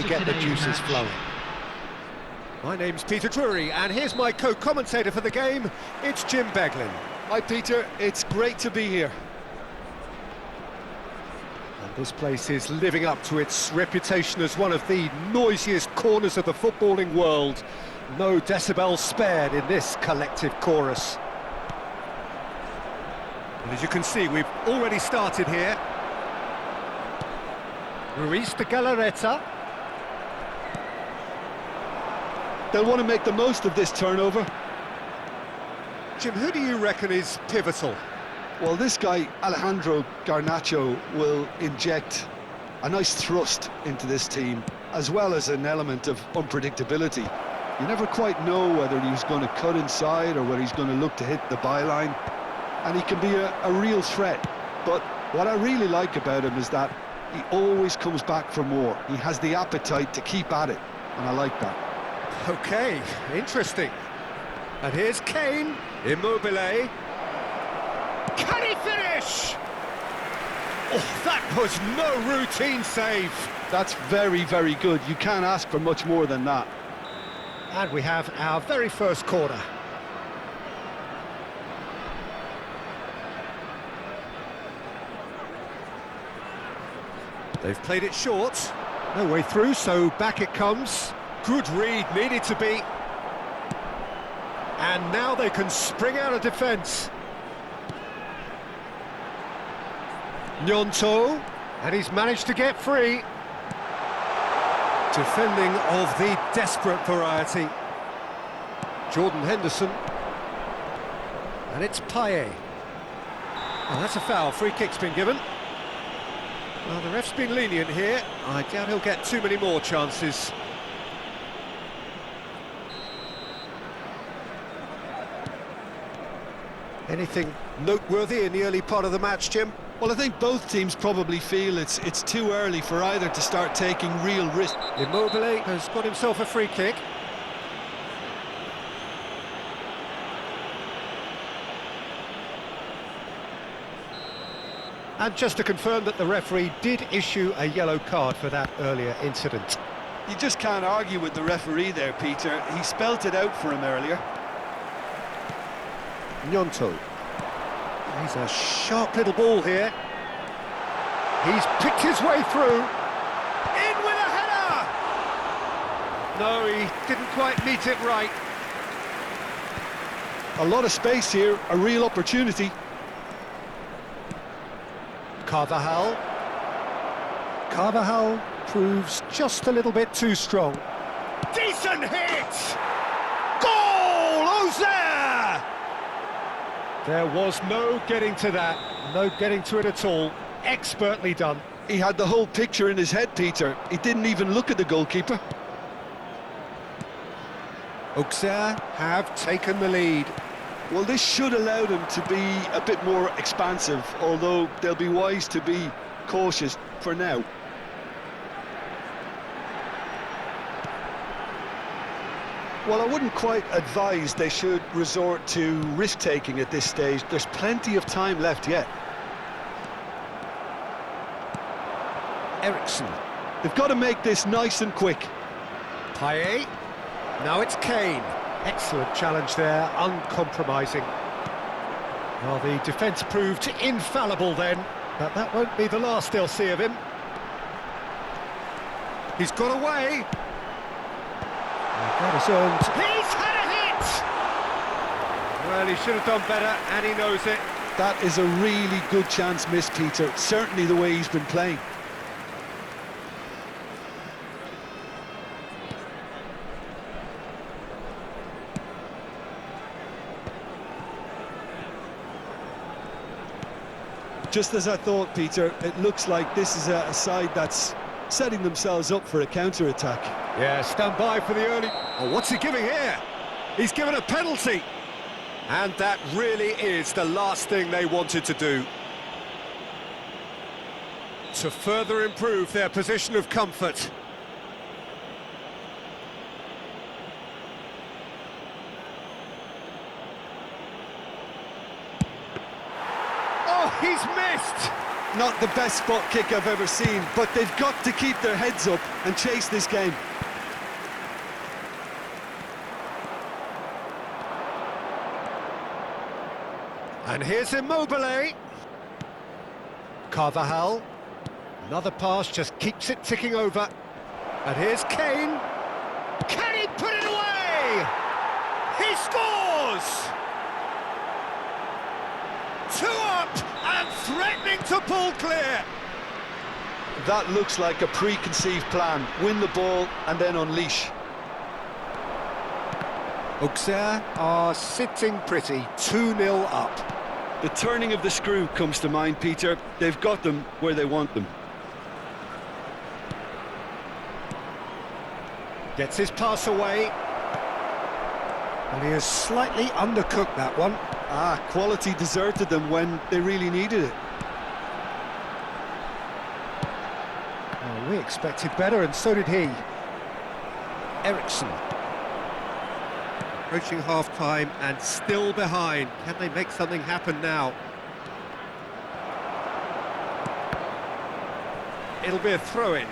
Get the juices flowing. My name's Peter Drury, and here's my co-commentator for the game. It's Jim Beglin. Hi Peter, it's great to be here. And this place is living up to its reputation as one of the noisiest corners of the footballing world. No decibels spared in this collective chorus. And as you can see, we've already started here. Ruiz de Galarreta. They'll want to make the most of this turnover. Jim, who do you reckon is pivotal? Well, this guy, Alejandro Garnacho, will inject a nice thrust into this team, as well as an element of unpredictability. You never quite know whether he's going to cut inside or whether he's going to look to hit the byline. And he can be a real threat. But what I really like about him is that he always comes back for more. He has the appetite to keep at it, and I like that. Okay, interesting. And here's Kane, Immobile. Can he finish? Oh, that was no routine save. That's very, very good. You can't ask for much more than that. And we have our very first corner. They've played it short. No way through, so back it comes. Good read, needed to be. And now they can spring out of defence. Gnonto, and he's managed to get free. Defending of the desperate variety. Jordan Henderson. And it's Payet. Oh, that's a foul. Free kick's been given. Well, the ref's been lenient here. I doubt he'll get too many more chances. Anything noteworthy in the early part of the match, Jim? Well, I think both teams probably feel it's too early for either to start taking real risks. Immobile has got himself a free kick. And just to confirm that the referee did issue a yellow card for that earlier incident. You just can't argue with the referee there, Peter. He spelt it out for him earlier. Gnonto. He's a sharp little ball here. He's picked his way through. In with a header! No, he didn't quite meet it right. A lot of space here, a real opportunity. Carvajal. Carvajal proves just a little bit too strong. Decent hit! Goal! Ozer! There was no getting to that, no getting to it at all. Expertly done. He had the whole picture in his head, Peter. He didn't even look at the goalkeeper. Auxerre have taken the lead. Well, this should allow them to be a bit more expansive, although they'll be wise to be cautious for now. Well, I wouldn't quite advise they should resort to risk-taking at this stage. There's plenty of time left yet. Eriksson. They've got to make this nice and quick. Payet. Now it's Kane. Excellent challenge there, uncompromising. Well, the defence proved infallible then, but that won't be the last they'll see of him. He's got away. That is earned. He's had a hit! Well, he should have done better, and he knows it. That is a really good chance missed, Peter. Certainly the way he's been playing. Just as I thought, Peter, it looks like this is a side that's setting themselves up for a counter-attack. Yeah, stand by for the early... Oh, what's he giving here? He's given a penalty. And that really is the last thing they wanted to do. To further improve their position of comfort. Oh, he's missed! not the best spot kick I've ever seen, but they've got to keep their heads up and chase this game. And here's Immobile. Carvajal. Another pass, just keeps it ticking over. And here's Kane. Can he put it away? He scores! 2 up and threatening to pull clear. That looks like a preconceived plan. Win the ball and then unleash. Auxerre are sitting pretty, 2-0 up. The turning of the screw comes to mind, Peter. They've got them where they want them. Gets his pass away. And he has slightly undercooked that one. Quality deserted them when they really needed it. Oh, we expected better, and so did he. Ericsson. Approaching half-time and still behind. Can they make something happen now? It'll be a throw-in.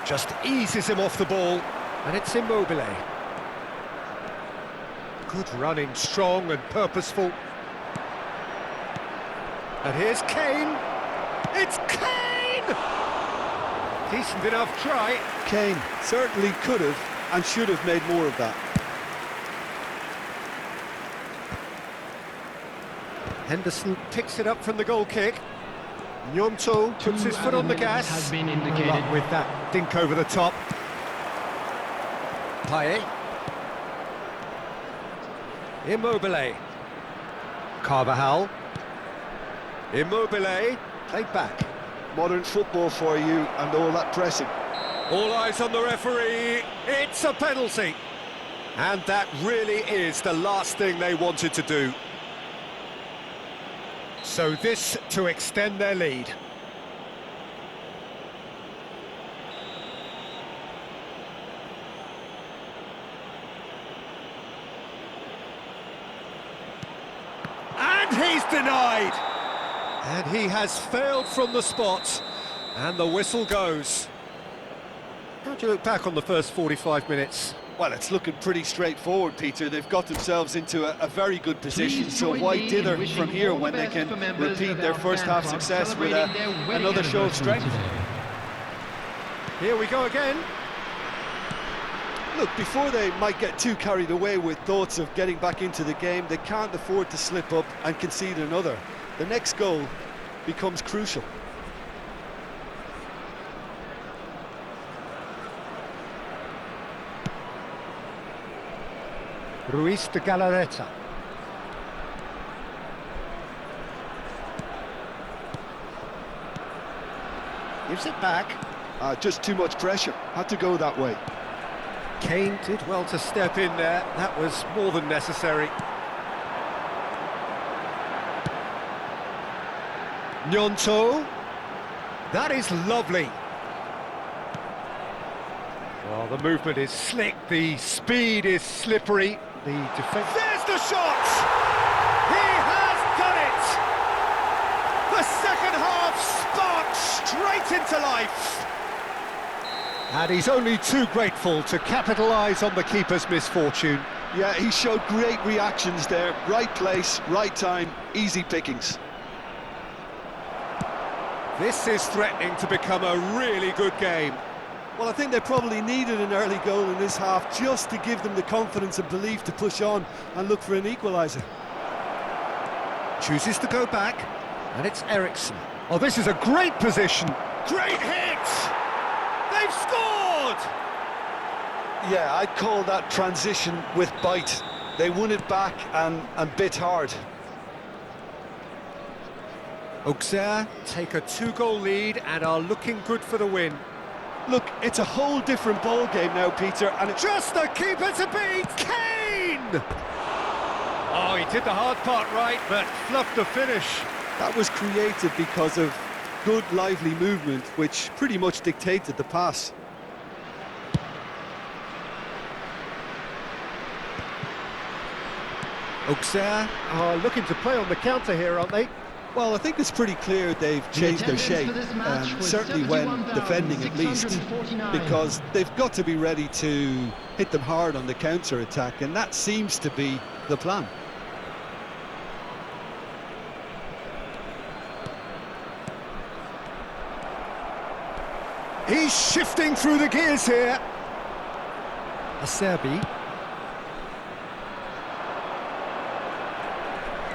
Just eases him off the ball, and it's Immobile. Good running, strong and purposeful. And here's Kane. It's Kane! Decent enough try. Kane certainly could have and should have made more of that. Henderson picks it up from the goal kick. Gnonto puts his foot on the gas. Has been indicated. Luck with that dink over the top. Payet. Immobile. Carvajal. Immobile. Played back. Modern football for you and all that pressing. All eyes on the referee. It's a penalty. And that really is the last thing they wanted to do. So this to extend their lead. And he's denied. And he has failed from the spot. And the whistle goes. How do you look back on the first 45 minutes? Well, it's looking pretty straightforward, Peter. They've got themselves into a very good position, so why dither from here when they can repeat their first half success with another show of strength? Here we go again. Look, before they might get too carried away with thoughts of getting back into the game, they can't afford to slip up and concede another. The next goal becomes crucial. Ruiz de Galarreta. Gives it back. Just too much pressure. Had to go that way. Kane did well to step in there. That was more than necessary. Gnonto. That is lovely. Well, the movement is slick, the speed is slippery, the defence... There's the shot! He has done it! The second half sparked straight into life! And he's only too grateful to capitalise on the keeper's misfortune. Yeah, he showed great reactions there. Right place, right time, easy pickings. This is threatening to become a really good game. Well, I think they probably needed an early goal in this half just to give them the confidence and belief to push on and look for an equaliser. Chooses to go back, and it's Ericsson. Oh, this is a great position. Great hit! They've scored! Yeah, I'd call that transition with bite. They won it back and bit hard. Auxerre take a 2-goal lead and are looking good for the win. Look, it's a whole different ball game now, Peter, and it's just the keeper to beat, Kane! Oh, he did the hard part right, but fluffed the finish. That was created because of good, lively movement, which pretty much dictated the pass. Auxerre are looking to play on the counter here, aren't they? Well, I think it's pretty clear they've changed their shape, certainly when defending at least, because they've got to be ready to hit them hard on the counter-attack, and that seems to be the plan. He's shifting through the gears here. Acerbi.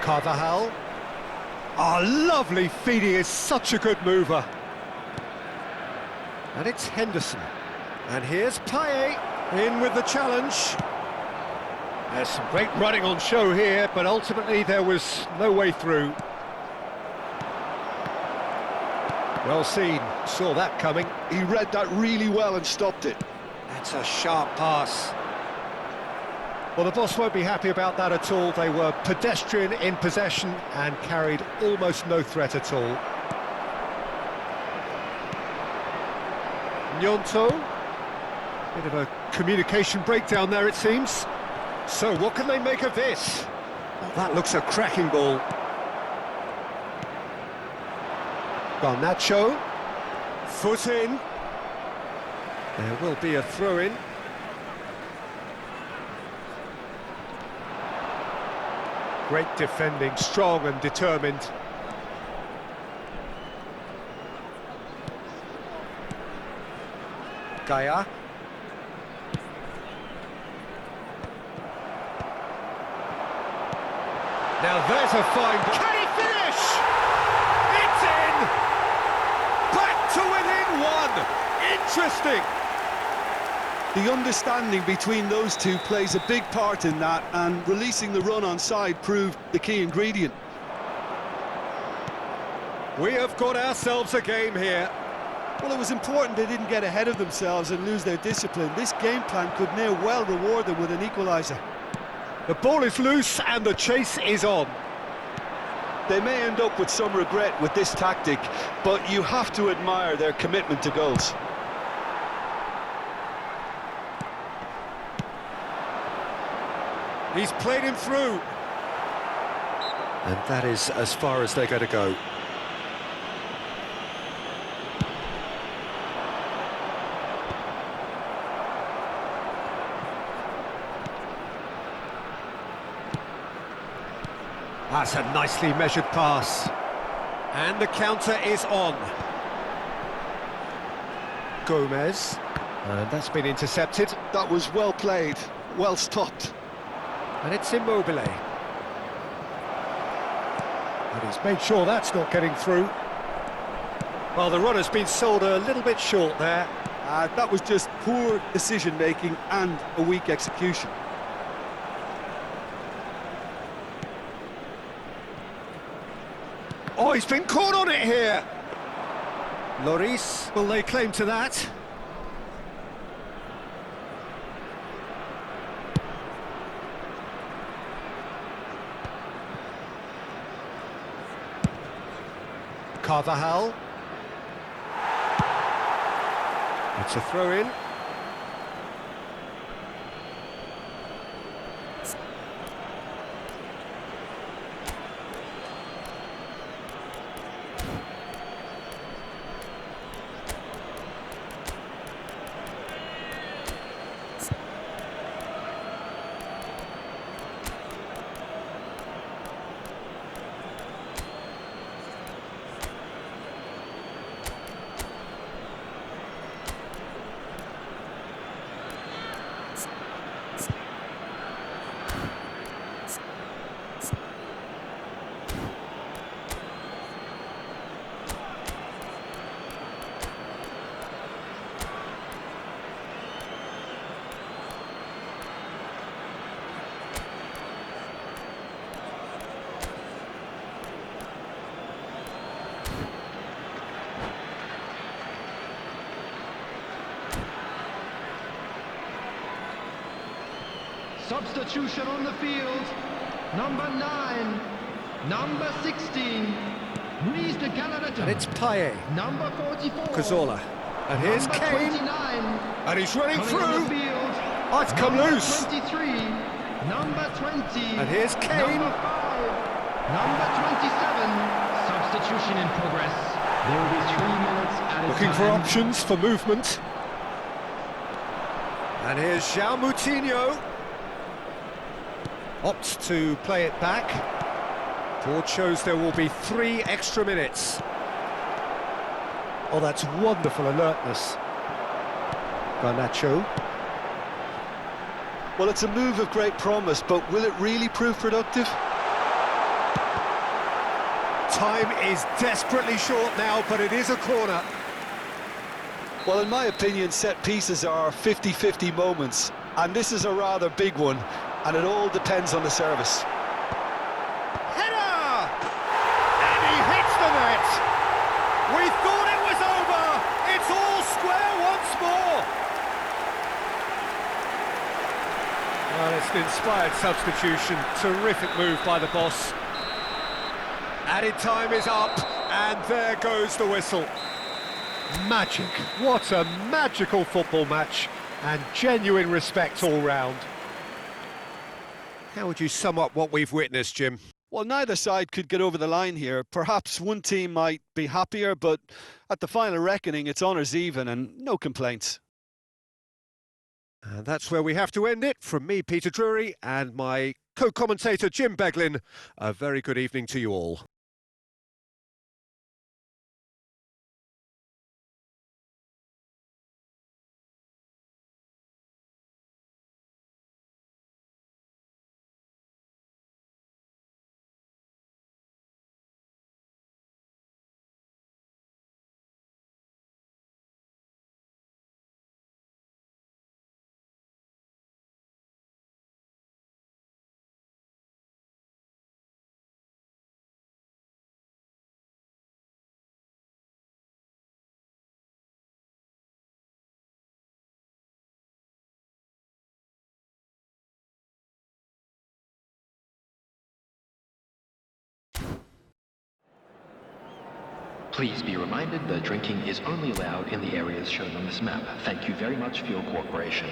Carvajal. Oh, lovely feeding, is such a good mover. And it's Henderson. And here's Payet in with the challenge. There's some great running on show here, but ultimately there was no way through. Well seen, saw that coming. He read that really well and stopped it. That's a sharp pass. Well, the boss won't be happy about that at all. They were pedestrian in possession and carried almost no threat at all. Gnonto. Bit of a communication breakdown there, it seems. So, what can they make of this? Well, that looks a cracking ball. Garnacho. Foot in. There will be a throw-in. Great defending, strong and determined. Gaia. Now there's a fine... Can he finish? It's in! Back to within one! Interesting! The understanding between those two plays a big part in that, and releasing the run on side proved the key ingredient. We have got ourselves a game here. Well, it was important they didn't get ahead of themselves and lose their discipline. This game plan could now well reward them with an equaliser. The ball is loose and the chase is on. They may end up with some regret with this tactic, but you have to admire their commitment to goals. He's played him through. And that is as far as they're going to go. That's a nicely measured pass. And the counter is on. Gomez. And that's been intercepted. That was well played, well stopped. And it's Immobile. And he's made sure that's not getting through. Well, the runner's been sold a little bit short there. That was just poor decision-making and a weak execution. Oh, he's been caught on it here. Lloris will lay claim to that. Carvajal. It's a throw-in. Substitution on the field, number 9, number 16, Ruiz de Galarreta. And it's Payet. Number 44. Cazorla. And here's number Kane. 29. And he's running Coming through. on the field, Oh, it's come number loose. 23, Number 20. And here's Kane. Number 5. Number 27. Substitution in progress. There will be 3 minutes at a Looking for time. options for movement. And here's João Moutinho. Opts to play it back. Board shows there will be 3 extra minutes. Oh, that's wonderful alertness. Garnacho. Well, it's a move of great promise, but will it really prove productive? Time is desperately short now, but it is a corner. Well, in my opinion, set pieces are 50-50 moments, and this is a rather big one, and it all depends on the service. Header! And he hits the net! We thought it was over! It's all square once more! Well, it's an inspired substitution. Terrific move by the boss. Added time is up, and there goes the whistle. Magic. What a magical football match, and genuine respect all round. How would you sum up what we've witnessed, Jim? Well, neither side could get over the line here. Perhaps one team might be happier, but at the final reckoning, it's honours even and no complaints. And that's where we have to end it. From me, Peter Drury, and my co-commentator, Jim Beglin. A very good evening to you all. Please be reminded that drinking is only allowed in the areas shown on this map. Thank you very much for your cooperation.